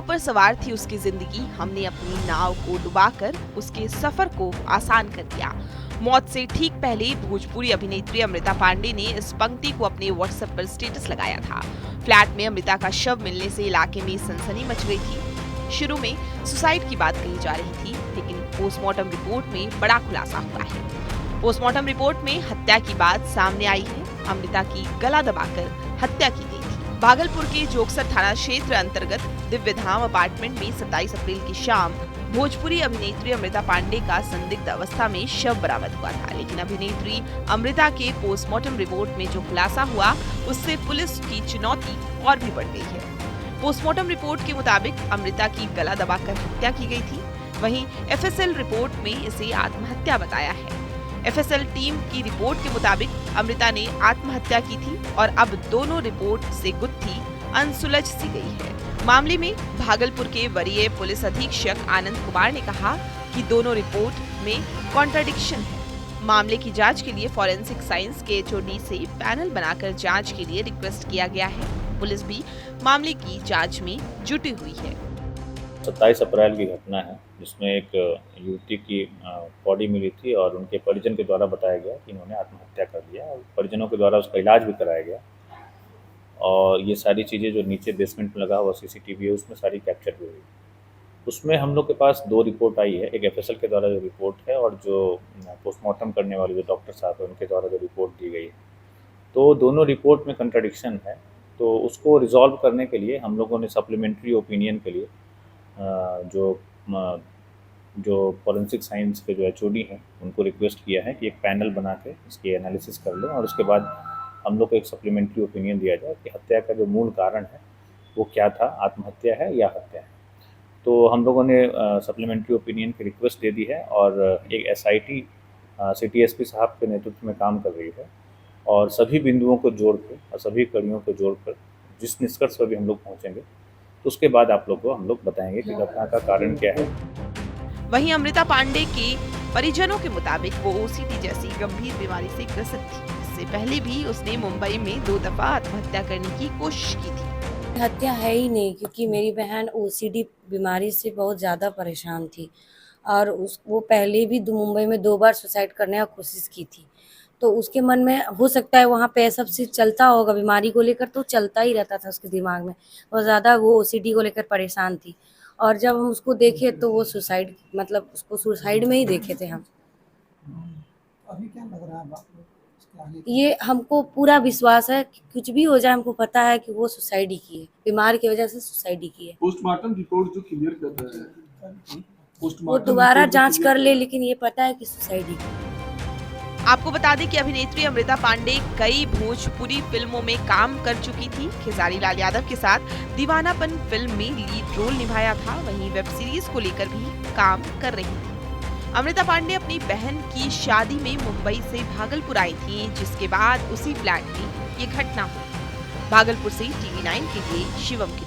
पर सवार थी उसकी जिंदगी, हमने अपनी नाव को डुबाकर उसके सफर को आसान कर दिया। मौत से ठीक पहले भोजपुरी अभिनेत्री अमृता पांडे ने इस पंक्ति को अपने व्हाट्सएप पर स्टेटस लगाया था। फ्लैट में अमृता का शव मिलने से इलाके में सनसनी मच गई थी। शुरू में सुसाइड की बात कही जा रही थी, लेकिन पोस्टमार्टम रिपोर्ट में बड़ा खुलासा हुआ है। पोस्टमार्टम रिपोर्ट में हत्या की बात सामने आई है। अमृता की गला दबाकर हत्या की गई थी। भागलपुर के जोगसर थाना क्षेत्र अंतर्गत दिव्यधाम अपार्टमेंट में 27 अप्रैल की शाम भोजपुरी अभिनेत्री अमृता पांडे का संदिग्ध अवस्था में शव बरामद हुआ था, लेकिन अभिनेत्री अमृता के पोस्टमार्टम रिपोर्ट में जो खुलासा हुआ उससे पुलिस की चुनौती और भी बढ़ गई है। पोस्टमार्टम रिपोर्ट के मुताबिक अमृता की गला दबाकर हत्या की गई थी। वहीं एफएसएल रिपोर्ट में इसे आत्महत्या बताया है। एफएसएल टीम की रिपोर्ट के मुताबिक अमृता ने आत्महत्या की थी और अब दोनों रिपोर्ट से गुत्थी अनसुलझ सी गई है। मामले में भागलपुर के वरीय पुलिस अधीक्षक आनंद कुमार ने कहा कि दोनों रिपोर्ट में कॉन्ट्राडिक्शन है। मामले की जांच के लिए फॉरेंसिक साइंस के एचओडी से पैनल बनाकर जांच के लिए रिक्वेस्ट किया गया है। पुलिस भी मामले की जांच में जुटी हुई है। 27 अप्रैल की घटना है, जिसमें एक युवती की बॉडी मिली थी और उनके परिजन के द्वारा बताया गया कि इन्होंने आत्महत्या कर लिया और परिजनों के द्वारा उसका इलाज भी कराया गया। और ये सारी चीज़ें जो नीचे बेसमेंट में लगा हुआ सीसीटीवी है उसमें सारी कैप्चर भी हुई। उसमें हम लोग के पास 2 रिपोर्ट आई है, एक एफएसएल के द्वारा जो रिपोर्ट है और जो पोस्टमार्टम करने वाले जो डॉक्टर साहब हैं उनके द्वारा जो रिपोर्ट दी गई है। तो दोनों रिपोर्ट में कंट्राडिक्शन है, तो उसको रिजॉल्व करने के लिए हम लोगों ने सप्लीमेंट्री ओपिनियन के लिए जो फॉरेंसिक साइंस के जो एचओडी हैं उनको रिक्वेस्ट किया है कि एक पैनल बना के इसकी एनालिसिस कर लें और उसके बाद हम लोग को एक सप्लीमेंट्री ओपिनियन दिया जाए कि हत्या का जो मूल कारण है वो क्या था, आत्महत्या है या हत्या है। तो हम लोगों ने सप्लीमेंट्री ओपिनियन की रिक्वेस्ट दे दी है और एक एसआईटी सिटी एसपी साहब के नेतृत्व में काम कर रही है और सभी बिंदुओं को जोड़ कर और सभी कड़ियों को जोड़कर जिस निष्कर्ष पर भी हम लोग पहुँचेंगे तो उसके बाद आप लोग को हम लोग बताएंगे कि घटना का कारण क्या है। वहीं अमृता पांडे के परिजनों के मुताबिक वो ओसीडी जैसी गंभीर बीमारी से ग्रसित थी। इससे पहले भी उसने मुंबई में 2 दफा आत्महत्या करने की कोशिश की थी। हत्या है ही नहीं, क्योंकि मेरी बहन ओसीडी बीमारी से बहुत ज़्यादा परेशान थी और वो पहले भी मुंबई में 2 बार सुसाइड करने की कोशिश की थी। तो उसके मन में हो सकता है वहाँ पे सब चीज़ चलता होगा, बीमारी को लेकर तो चलता ही रहता था उसके दिमाग में। बहुत ज़्यादा वो ओसीडी को लेकर परेशान थी और जब हम उसको देखे तो वो सुसाइड, मतलब उसको सुसाइड में ही देखे थे हम। अभी क्या लग रहा है आपको? ये हमको पूरा विश्वास है कि कुछ भी हो जाए, हमको पता है कि वो सुसाइड ही की है, बीमार की वजह से सुसाइड ही की है। पोस्टमार्टम रिपोर्ट जो क्लियर कर रहा है, वो दोबारा जांच कर ले, लेकिन ये पता है कि सुसाइड ही की है। आपको बता दें कि अभिनेत्री अमृता पांडे कई भोजपुरी फिल्मों में काम कर चुकी थी। खेसारी लाल यादव के साथ दीवानापन फिल्म में लीड रोल निभाया था। वहीं वेब सीरीज को लेकर भी काम कर रही थी। अमृता पांडे अपनी बहन की शादी में मुंबई से भागलपुर आई थी, जिसके बाद उसी फ्लैट में ये घटना हुई। भागलपुर से TV9 के लिए शिवम की